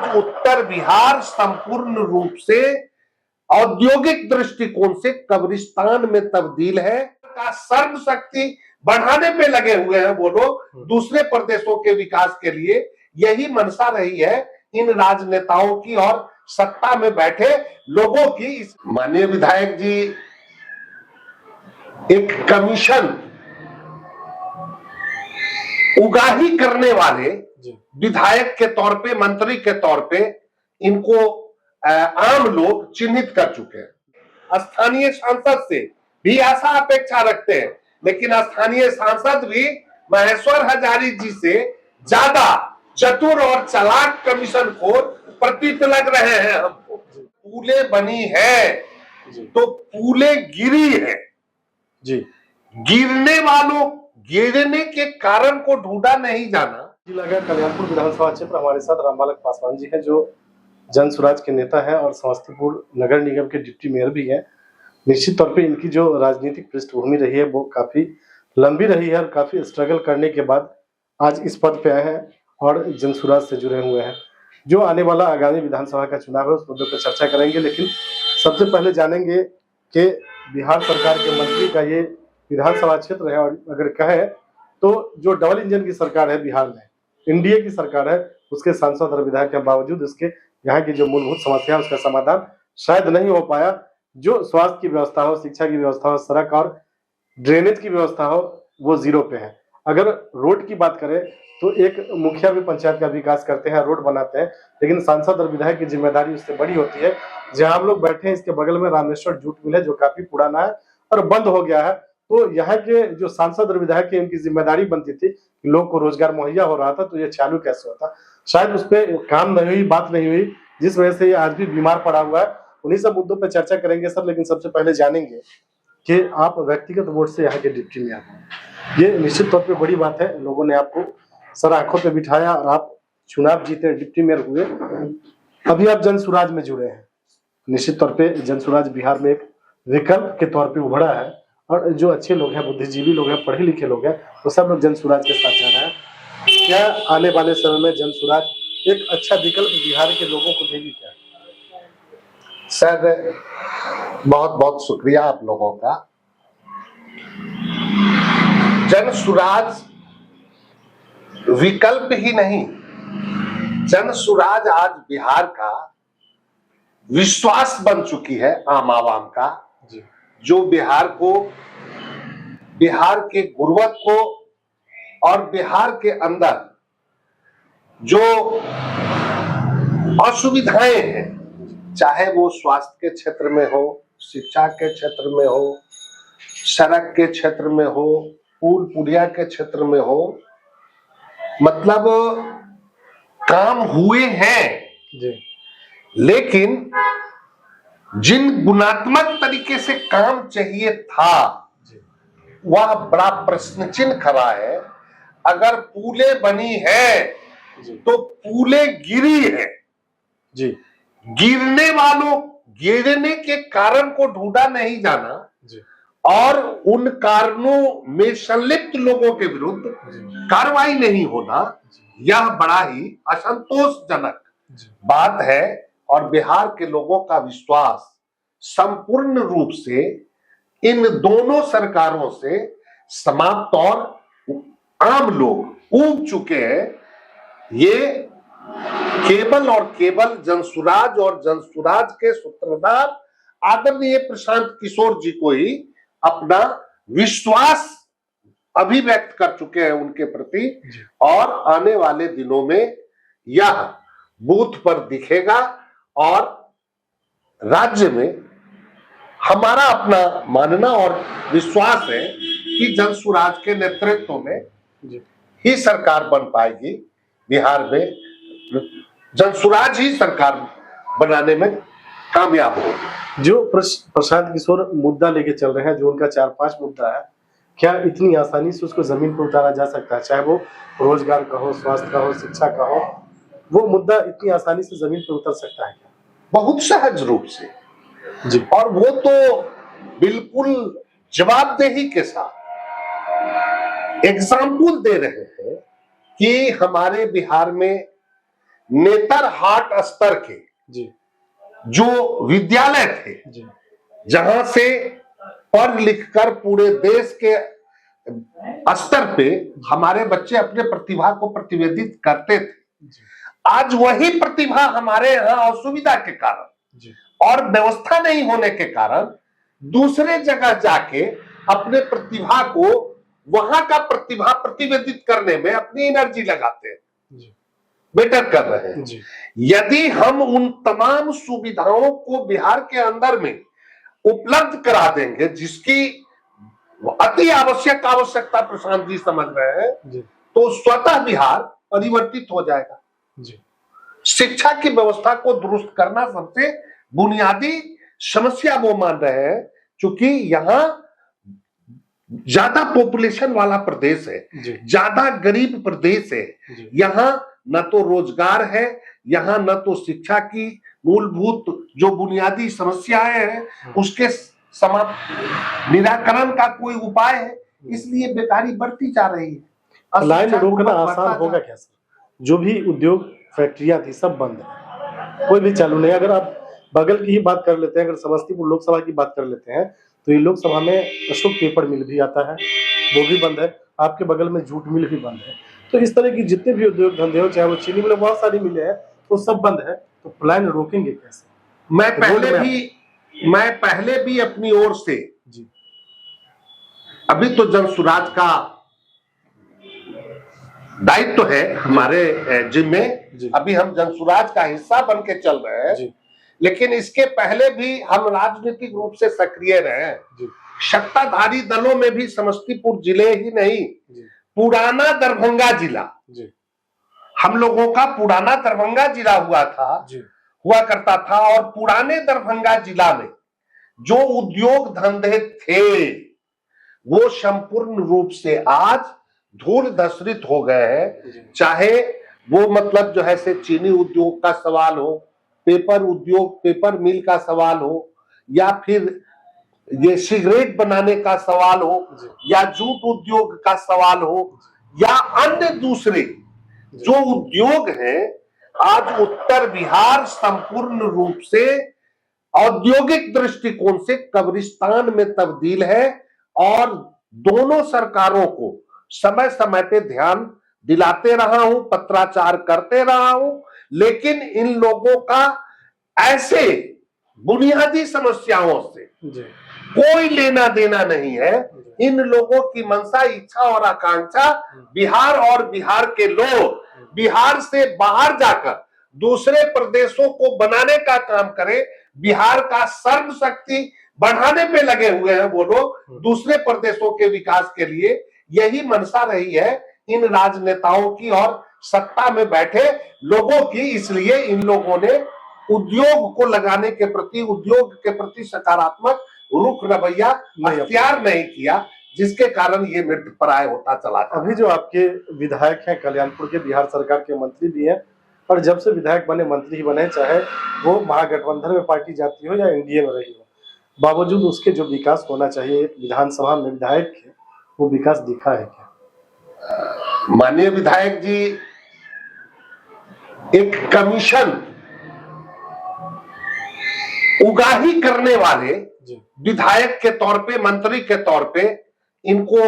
आज उत्तर बिहार संपूर्ण रूप से औद्योगिक दृष्टिकोण से कब्रिस्तान में तब्दील है। का सर्वशक्ति बढ़ाने पे लगे हुए हैं वो लोग दूसरे प्रदेशों के विकास के लिए। यही मंशा रही है इन राजनेताओं की और सत्ता में बैठे लोगों की। माननीय विधायक जी एक कमीशन उगाही करने वाले विधायक के तौर पे, मंत्री के तौर पे इनको आम लोग चिन्हित कर चुके हैं। स्थानीय सांसद से भी ऐसा अपेक्षा रखते हैं, लेकिन स्थानीय सांसद भी महेश्वर हजारी जी से ज्यादा चतुर और चालाक कमीशन खोर प्रतीत लग रहे हैं हमको। पुले बनी है तो पुले गिरी है जी। गिरने के कारण को ढूंढा नहीं जाना। लगा कल्याणपुर विधानसभा क्षेत्र हमारे साथ रामबालक पासवान जी हैं, जो जन स्वराज के नेता हैं और समस्तीपुर नगर निगम के डिप्टी मेयर भी हैं। निश्चित तौर पे इनकी जो राजनीतिक पृष्ठभूमि रही है वो काफी लंबी रही है और काफी स्ट्रगल करने के बाद आज इस पद पे आए हैं और जन स्वराज से जुड़े हुए हैं। जो आने वाला आगामी विधानसभा का चुनाव है उस मुद्दे पर चर्चा करेंगे, लेकिन सबसे पहले जानेंगे कि बिहार सरकार के मंत्री का ये विधानसभा क्षेत्र है और अगर कहें तो जो डबल इंजन की सरकार है बिहार में, एनडीए की सरकार है, उसके सांसद और विधायक के बावजूद इसके यहाँ की जो मूलभूत समस्या है उसका समाधान शायद नहीं हो पाया। जो स्वास्थ्य की व्यवस्था हो, शिक्षा की व्यवस्था हो, सड़क और ड्रेनेज की व्यवस्था हो, वो जीरो पे है। अगर रोड की बात करें तो एक मुखिया भी पंचायत का विकास करते हैं, रोड बनाते हैं, लेकिन सांसद और विधायक की जिम्मेदारी उससे बड़ी होती है। जहां हम लोग बैठे हैं इसके बगल में रामेश्वर जूट मिल है जो काफी पुराना है और बंद हो गया है। तो यहाँ के जो सांसद और विधायक की उनकी जिम्मेदारी बनती थी कि लोग को रोजगार मुहैया हो रहा था, तो ये चालू कैसे होता, शायद उस पर काम नहीं हुई, बात नहीं हुई, जिस वजह से ये आज भी बीमार पड़ा हुआ है। उन्हीं सब मुद्दों पर चर्चा करेंगे सर, लेकिन सबसे पहले जानेंगे कि आप व्यक्तिगत वोट से यहाँ के डिप्टी मेयर हैं। ये निश्चित तौर पे बड़ी बात है, लोगों ने आपको सर आंखों पे बिठाया और आप चुनाव जीते, डिप्टी मेयर हुए। अभी आप जन स्वराज में जुड़े हैं। निश्चित तौर पे जन स्वराज बिहार में एक विकल्प के तौर पे उभरा है और जो अच्छे लोग हैं, बुद्धिजीवी लोग हैं, पढ़े लिखे लोग हैं, वो सब लोग जन स्वराज के साथ जा रहे हैं। क्या आने वाले समय में जन स्वराज एक अच्छा विकल्प बिहार के लोगों को देगी क्या? सर बहुत बहुत शुक्रिया आप लोगों का। जन स्वराज विकल्प ही नहीं, जन स्वराज आज बिहार का विश्वास बन चुकी है आम आवाम का, जो बिहार को, बिहार के गुर्बत को और बिहार के अंदर जो असुविधाएं हैं, चाहे वो स्वास्थ्य के क्षेत्र में हो, शिक्षा के क्षेत्र में हो, सड़क के क्षेत्र में हो, पुल पुलिया के क्षेत्र में हो, मतलब काम हुए हैं जी। लेकिन जिन गुणात्मक तरीके से काम चाहिए था वह बड़ा प्रश्न चिन्ह खड़ा है। अगर पुले बनी है तो पुले गिरी है जी। गिरने के कारण को ढूंढा नहीं जाना जी। और उन कारणों में संलिप्त लोगों के विरुद्ध कार्रवाई नहीं होना, यह बड़ा ही असंतोषजनक बात है। और बिहार के लोगों का विश्वास संपूर्ण रूप से इन दोनों सरकारों से समाप्त और आम लोग ऊब चुके हैं। ये केवल और केवल जन स्वराज और जन स्वराज के सूत्रधार आदरणीय प्रशांत किशोर जी को ही अपना विश्वास अभिव्यक्त कर चुके हैं उनके प्रति, और आने वाले दिनों में यह बूथ पर दिखेगा और राज्य में हमारा अपना मानना और विश्वास है कि जन स्वराज के नेतृत्व में ही सरकार बन पाएगी। बिहार में जन स्वराज ही सरकार बनाने में कामयाब होगी। जो प्रशांत किशोर मुद्दा लेके चल रहे हैं, जो उनका 4-5 मुद्दा है, क्या इतनी आसानी से उसको जमीन पर उतारा जा सकता है? चाहे वो रोजगार का हो, स्वास्थ्य का हो, शिक्षा का हो, वो मुद्दा इतनी आसानी से जमीन पर उतर सकता है क्या? बहुत सहज रूप से जी। और वो तो बिल्कुल जवाबदेही के साथ एग्जाम्पल दे रहे हैं कि हमारे बिहार में नेतरहाट स्तर के जी जो विद्यालय थे, जी जहां से पढ़ लिख कर पूरे देश के स्तर पे हमारे बच्चे अपने प्रतिभा को प्रतिवेदित करते थे, जी आज वही प्रतिभा हमारे यहाँ असुविधा के कारण जी और व्यवस्था नहीं होने के कारण दूसरे जगह जाके अपने प्रतिभा को, वहां का प्रतिभा प्रतिवेदित करने में अपनी एनर्जी लगाते हैं, जी बेटर कर रहे हैं। जी यदि हम उन तमाम सुविधाओं को बिहार के अंदर में उपलब्ध करा देंगे, जिसकी अति आवश्यकता प्रशांत जी समझ रहे हैं, जी तो स्वतः बिहार परिवर्तित हो जाएगा। जी शिक्षा की व्यवस्था को दुरुस्त करना सबसे बुनियादी समस्या वो मान रहे हैं, क्योंकि यहाँ ज्यादा पॉपुलेशन वाला प्रदेश है, जी ज्यादा गरीब प्रदेश है, जी यहाँ न तो रोजगार है, यहाँ न तो शिक्षा की मूलभूत जो बुनियादी समस्याएं हैं उसके निराकरण का कोई उपाय है, इसलिए बेकारी बढ़ती जा रही है। लाइन रोकना आसान होगा क्या सर? जो भी उद्योग फैक्ट्रियां थी सब बंद है, कोई भी चालू नहीं। अगर आप बगल की ही बात कर लेते हैं, अगर समस्तीपुर लोकसभा की बात कर लेते हैं, तो ये लोकसभा में अशोक पेपर मिल भी आता है, वो भी बंद है। आपके बगल में जूट मिल भी बंद है। तो इस तरह की जितने भी उद्योग धंधे हो, चाहे वो चीनी मिल, बहुत सारी मिले हैं, तो सब बंद है। तो पलायन रोकेंगे कैसे? मैं पहले भी अपनी ओर से जी अभी तो जनसुराज का दायित्व है हमारे जिम्मे, अभी हम जनसुराज का हिस्सा बन के चल रहे हैं, लेकिन इसके पहले भी हम राजनीतिक रूप से सक्रिय रहे हैं। सत्ताधारी दलों में भी समस्तीपुर जिले ही नहीं, पुराना दरभंगा जिला, हम लोगों का पुराना दरभंगा जिला हुआ करता था, और पुराने दरभंगा जिला में जो उद्योग धंधे थे वो संपूर्ण रूप से आज धूल धसरित हो गए हैं। चाहे वो मतलब जो है से चीनी उद्योग का सवाल हो, पेपर उद्योग, पेपर मिल का सवाल हो, या फिर ये सिगरेट बनाने का सवाल हो, या जूट उद्योग का सवाल हो, या अन्य दूसरे जो उद्योग हैं, आज उत्तर बिहार संपूर्ण रूप से औद्योगिक दृष्टिकोण से कब्रिस्तान में तब्दील है। और दोनों सरकारों को समय समय पे ध्यान दिलाते रहा हूं, पत्राचार करते रहा हूं, लेकिन इन लोगों का ऐसे बुनियादी समस्याओं से कोई लेना देना नहीं है। इन लोगों की मंशा, इच्छा और आकांक्षा बिहार और बिहार के लोग बिहार से बाहर जाकर दूसरे प्रदेशों को बनाने का काम करें। बिहार का सर्वशक्ति बढ़ाने पे लगे हुए हैं वो लोग दूसरे प्रदेशों के विकास के लिए। यही मंशा रही है इन राजनेताओं की और सत्ता में बैठे लोगों की, इसलिए इन लोगों ने उद्योग को लगाने के प्रति, उद्योग के प्रति सकारात्मक रुख रवैया अख्तियार नहीं किया, जिसके कारण ये मृतप्राय होता चला। अभी जो आपके विधायक हैं कल्याणपुर के, बिहार सरकार के मंत्री भी हैं, और जब से विधायक बने मंत्री ही बने, चाहे वो महागठबंधन में पार्टी जाती हो या एनडीए में रही हो, बावजूद उसके जो विकास होना चाहिए विधानसभा में विधायक के, वो विकास दिखा है क्या? माननीय विधायक जी एक कमीशन उगाही करने वाले विधायक के तौर पे, मंत्री के तौर पे इनको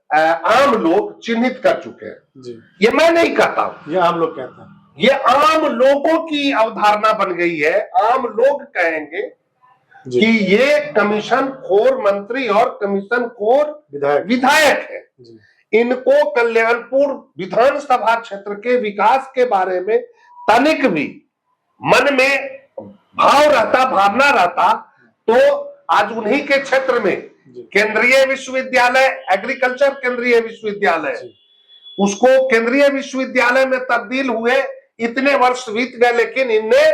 आम लोग चिन्हित कर चुके हैं। ये मैं नहीं कहता हूं, ये आम लोग कहते हैं, ये आम लोगों की अवधारणा बन गई है। आम लोग कहेंगे कि ये कमीशन खोर मंत्री और कमीशन खोर विधायक है। इनको कल्याणपुर विधानसभा क्षेत्र के विकास के बारे में तनिक भी मन में भाव रहता, भावना रहता, तो आज उन्हीं के क्षेत्र में केंद्रीय विश्वविद्यालय, एग्रीकल्चर केंद्रीय विश्वविद्यालय, उसको केंद्रीय विश्वविद्यालय में तब्दील हुए इतने वर्ष बीत गए, लेकिन इनने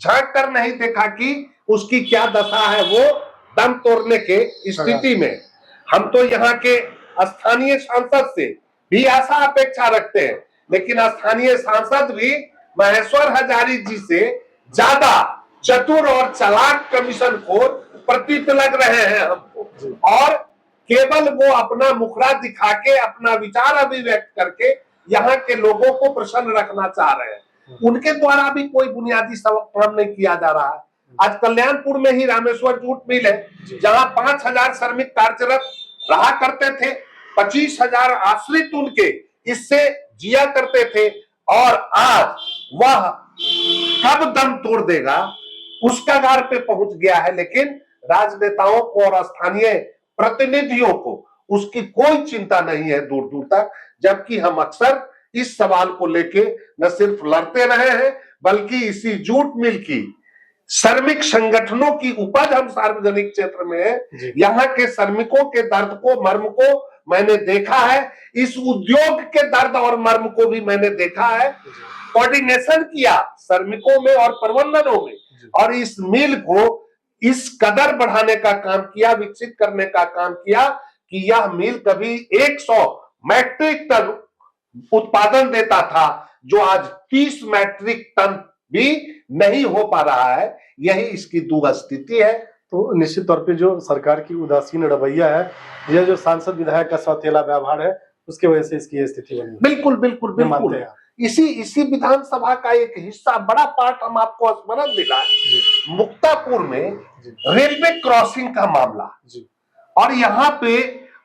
झांक कर नहीं देखा कि उसकी क्या दशा है। वो दम तोड़ने के स्थिति में हम तो यहाँ के स्थानीय सांसद से भी आशा अपेक्षा रखते हैं, लेकिन स्थानीय सांसद भी महेश्वर हजारी जी से ज्यादा चतुर और चालाक कमीशन खोर प्रतीत लग रहे हैं हमको, और केवल वो अपना मुखड़ा दिखा के, अपना विचार अभिव्यक्त करके यहाँ के लोगों को प्रसन्न रखना चाह रहे हैं। उनके द्वारा भी कोई बुनियादी काम नहीं किया जा रहा है। आज कल्याणपुर में ही रामेश्वर जूट मिल है, जहां 5,000 श्रमिक कार्यरत रहा करते थे, 25,000 आश्रित उनके इससे जिया करते थे, और आज वह कब दम तोड़ देगा उस कगार पे पहुंच गया है। लेकिन राजनेताओं को और स्थानीय प्रतिनिधियों को उसकी कोई चिंता नहीं है दूर दूर तक, जबकि हम अक्सर इस सवाल को लेके न सिर्फ लड़ते रहे हैं, बल्कि इसी जूट मिल की श्रमिक संगठनों की उपज हम सार्वजनिक क्षेत्र में है। यहाँ के श्रमिकों के दर्द को, मर्म को मैंने देखा है, इस उद्योग के दर्द और मर्म को भी मैंने देखा है, कोऑर्डिनेशन किया श्रमिकों में और प्रबंधनों में, और इस मिल को इस कदर बढ़ाने का काम किया, विकसित करने का काम किया कि यह मिल कभी 100 मैट्रिक टन उत्पादन देता था, जो आज 30 मैट्रिक टन भी नहीं हो पा रहा है। यही इसकी दुस्थिति है। तो निश्चित तौर पे जो सरकार की उदासीन रवैया है, यह जो सांसद विधायक का सौतेला व्यवहार है, उसकी वजह से इसकी स्थिति बनी। बिल्कुल बिल्कुल बिल्कुल। इसी विधानसभा का एक हिस्सा, बड़ा पार्ट हम आपको स्मरण दिलाएं, मुक्तापुर में रेलवे क्रॉसिंग का मामला, और यहाँ पे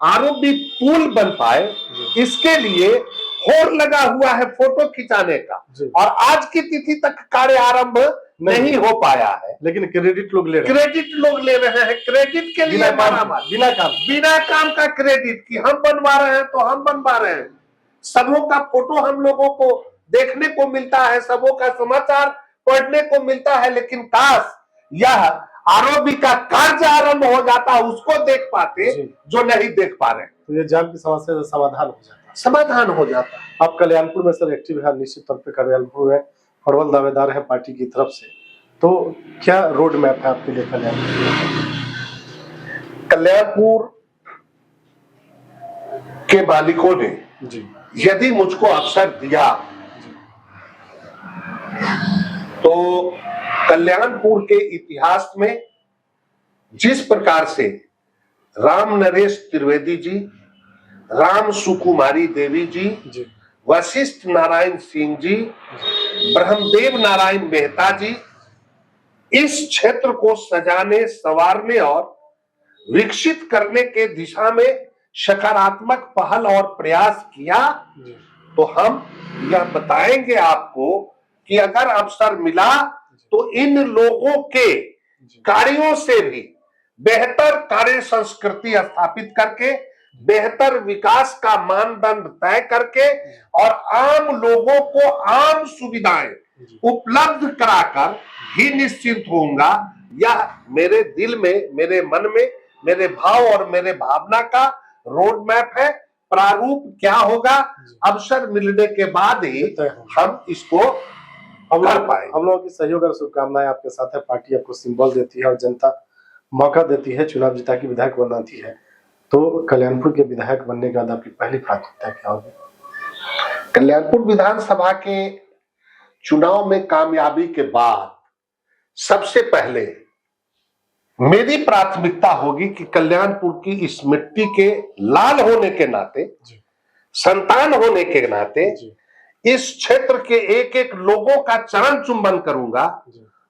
आरोपी पुल बन पाए, इसके लिए होड़ लगा हुआ है फोटो खिंचाने का, और आज की तिथि तक कार्य आरंभ नहीं हो पाया है। लेकिन क्रेडिट लोग ले रहे हैं, क्रेडिट के लिए बिना काम का क्रेडिट कि हम बनवा रहे हैं तो हम बनवा रहे हैं। सबों का फोटो हम लोगों को देखने को मिलता है, सबों का समाचार पढ़ने को मिलता है, लेकिन काश यह आरोपी का कार्य आरंभ हो जाता, उसको देख पाते जो नहीं देख पा रहे। तो ये जाम की समस्या का समाधान हो जाता। आप कल्याणपुर में सर एक्टिव है, निश्चित तौर पे कल्याणपुर में प्रबल दावेदार है पार्टी की तरफ से, तो क्या रोड मैप है आपके लिए कल्याणपुर के मालिकों ने यदि मुझको अवसर दिया तो कल्याणपुर के इतिहास में जिस प्रकार से राम नरेश त्रिवेदी जी, राम सुकुमारी देवी जी, वशिष्ठ नारायण सिंह जी, ब्रह्मदेव नारायण मेहता जी इस क्षेत्र को सजाने, संवारने और विकसित करने के दिशा में सकारात्मक पहल और प्रयास किया, तो हम यह बताएंगे आपको कि अगर अवसर मिला तो इन लोगों के कार्यों से भी बेहतर कार्य संस्कृति स्थापित करके, बेहतर विकास का मानदंड तय करके और आम लोगों को आम सुविधाएं उपलब्ध कराकर ही निश्चिंत होऊंगा। यह मेरे दिल में, मेरे मन में, मेरे भाव और मेरे भावना का रोड मैप है। प्रारूप क्या होगा, अवसर मिलने के बाद ही हम इसको कर पाए। हम लोगों की सहयोग और शुभकामनाएं आपके साथ है। पार्टी आपको सिंबल देती है और जनता मौका देती है, चुनाव जिता के विधायक बनाती है। तो कल्याणपुर के विधायक बनने के बाद आपकी पहली प्राथमिकता क्या होगी? कल्याणपुर विधानसभा के चुनाव में कामयाबी के बाद सबसे पहले मेरी प्राथमिकता होगी कि कल्याणपुर की इस मिट्टी के लाल होने के नाते, संतान होने के नाते इस क्षेत्र के एक एक लोगों का चरण चुंबन करूंगा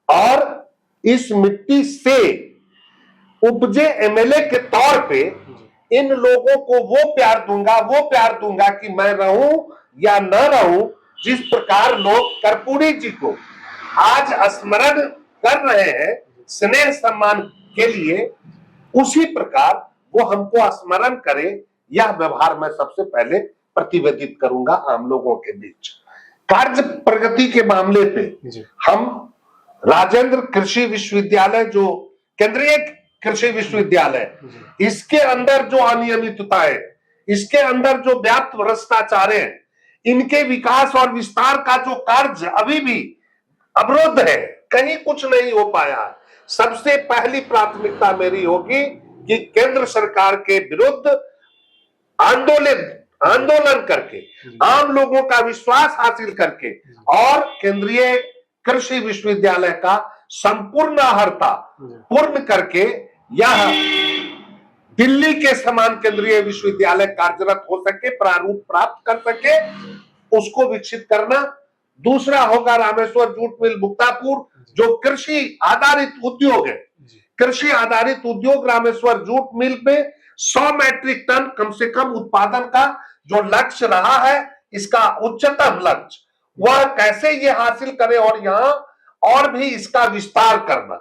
और इस मिट्टी से उपजे एमएलए के तौर पे इन लोगों को वो प्यार दूंगा कि मैं रहूं या न रहूं। जिस प्रकार लोग कर्पूरी जी को आज स्मरण कर रहे हैं स्नेह सम्मान के लिए, उसी प्रकार वो हमको स्मरण करे, यह व्यवहार मैं सबसे पहले प्रतिवेदित करूंगा आम लोगों के बीच। कार्य प्रगति के मामले पे हम राजेंद्र कृषि विश्वविद्यालय, जो केंद्रीय कृषि विश्वविद्यालय, इसके अंदर जो अनियमितताएं, इसके अंदर जो व्याप्त भ्रष्टाचार है, इनके विकास और विस्तार का जो कार्य अभी भी अवरुद्ध है, कहीं कुछ नहीं हो पाया। सबसे पहली प्राथमिकता मेरी होगी कि केंद्र सरकार के विरुद्ध आंदोलन करके, आम लोगों का विश्वास हासिल करके और केंद्रीय कृषि विश्वविद्यालय का संपूर्ण अर्हता पूर्ण करके यह दिल्ली के समान केंद्रीय विश्वविद्यालय कार्यरत हो सके, प्रारूप प्राप्त कर सके, उसको विकसित करना दूसरा होगा रामेश्वर जूट मिल मुक्तापुर, जो कृषि आधारित उद्योग है। कृषि आधारित उद्योग रामेश्वर जूट मिल में 100 मैट्रिक टन कम से कम उत्पादन का जो लक्ष्य रहा है, इसका उच्चतम लक्ष्य, वह कैसे ये हासिल करें और यहाँ और भी इसका विस्तार करना,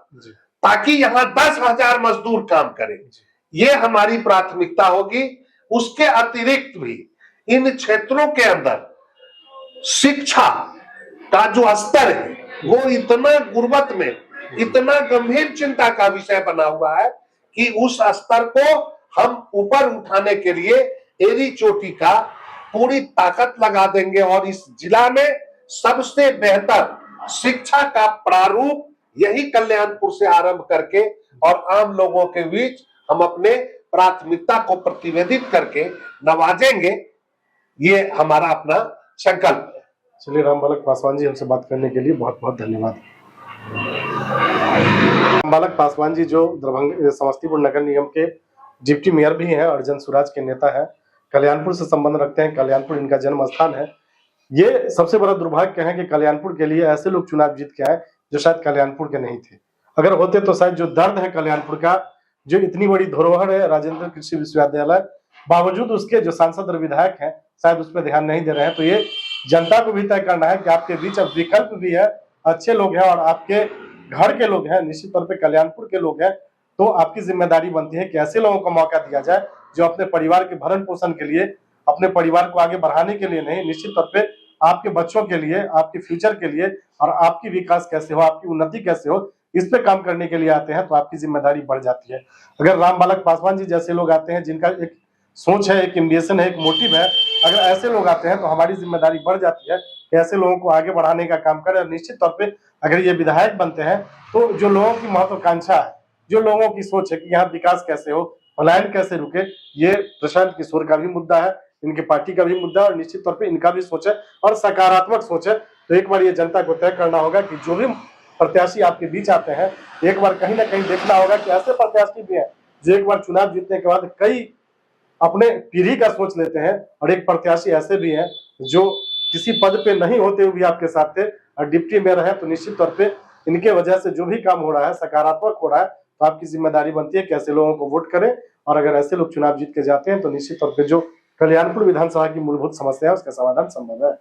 ताकि यहाँ 10,000 मजदूर काम करें, ये हमारी प्राथमिकता होगी। उसके अतिरिक्त भी इन क्षेत्रों के अंदर शिक्षा का जो स्तर है वो इतना गुर्बत में, इतना गंभीर चिंता का विषय बना हुआ है कि उस स्तर को हम ऊपर उठाने के लिए एड़ी चोटी का पूरी ताकत लगा देंगे और इस जिला में सबसे बेहतर शिक्षा का प्रारूप यही कल्याणपुर से आरंभ करके और आम लोगों के बीच हम अपने प्राथमिकता को प्रतिवेदित करके नवाजेंगे, ये हमारा अपना संकल्प है। चलिए, रामबालक पासवान जी, हमसे बात करने के लिए बहुत बहुत धन्यवाद। रामबालक पासवान जी जो दरभंगा समस्तीपुर नगर निगम के डिप्टी मेयर भी हैं और जनसुराज के नेता हैं, कल्याणपुर से संबंध रखते हैं, कल्याणपुर इनका जन्म स्थान है। ये सबसे बड़ा दुर्भाग्य है कि कल्याणपुर के लिए ऐसे लोग चुनाव जीत के आए जो शायद कल्याणपुर के नहीं थे। अगर होते तो शायद जो दर्द है कल्याणपुर का, जो इतनी बड़ी धरोहर है राजेंद्र कृषि विश्वविद्यालय, बावजूद उसके जो सांसद और विधायक हैं शायद उस पर ध्यान नहीं दे रहे हैं। तो ये जनता को भी तय करना है कि आपके बीच अब विकल्प भी है, अच्छे लोग हैं और आपके घर के लोग हैं, निश्चित तौर पर कल्याणपुर के लोग हैं। तो आपकी जिम्मेदारी बनती है कि ऐसे लोगों को मौका दिया जाए जो अपने परिवार के भरण पोषण के लिए, अपने परिवार को आगे बढ़ाने के लिए नहीं, निश्चित तौर पे आपके बच्चों के लिए, आपके फ्यूचर के लिए और आपकी विकास कैसे हो, आपकी उन्नति कैसे हो, इस पे काम करने के लिए आते हैं। तो आपकी जिम्मेदारी बढ़ जाती है। अगर रामबालक पासवान जी जैसे लोग आते हैं जिनका एक सोच है, एक एम्बिशन है, एक मोटिव है, अगर ऐसे लोग आते हैं तो हमारी जिम्मेदारी बढ़ जाती है कि ऐसे लोगों को आगे बढ़ाने का काम करें। और निश्चित तौर पे अगर ये विधायक बनते हैं तो जो लोगों की महत्वाकांक्षा है, जो लोगों की सोच है कि यहाँ विकास कैसे हो, पलायन कैसे रुके, ये प्रशांत किशोर का भी मुद्दा है, इनकी पार्टी का भी मुद्दा है और निश्चित तौर पे इनका भी सोच है और सकारात्मक सोच है। तो एक बार ये जनता को तय करना होगा कि जो भी प्रत्याशी आपके बीच आते हैं, एक बार कहीं ना कहीं देखना होगा कि ऐसे प्रत्याशी भी हैं जो एक बार चुनाव जीतने के बाद कई अपने पीढ़ी का सोच लेते हैं और एक प्रत्याशी ऐसे भी हैं जो किसी पद पे नहीं होते हुए भी आपके साथ थे और डिप्टी मेयर है। तो निश्चित तौर पे इनके वजह से जो भी काम हो रहा है सकारात्मक हो रहा है। तो आपकी जिम्मेदारी बनती है कि ऐसे लोगों को वोट करें और अगर ऐसे लोग चुनाव जीत के जाते हैं तो निश्चित तौर पे जो कल्याणपुर विधानसभा की मूलभूत समस्या है उसका समाधान संभव है।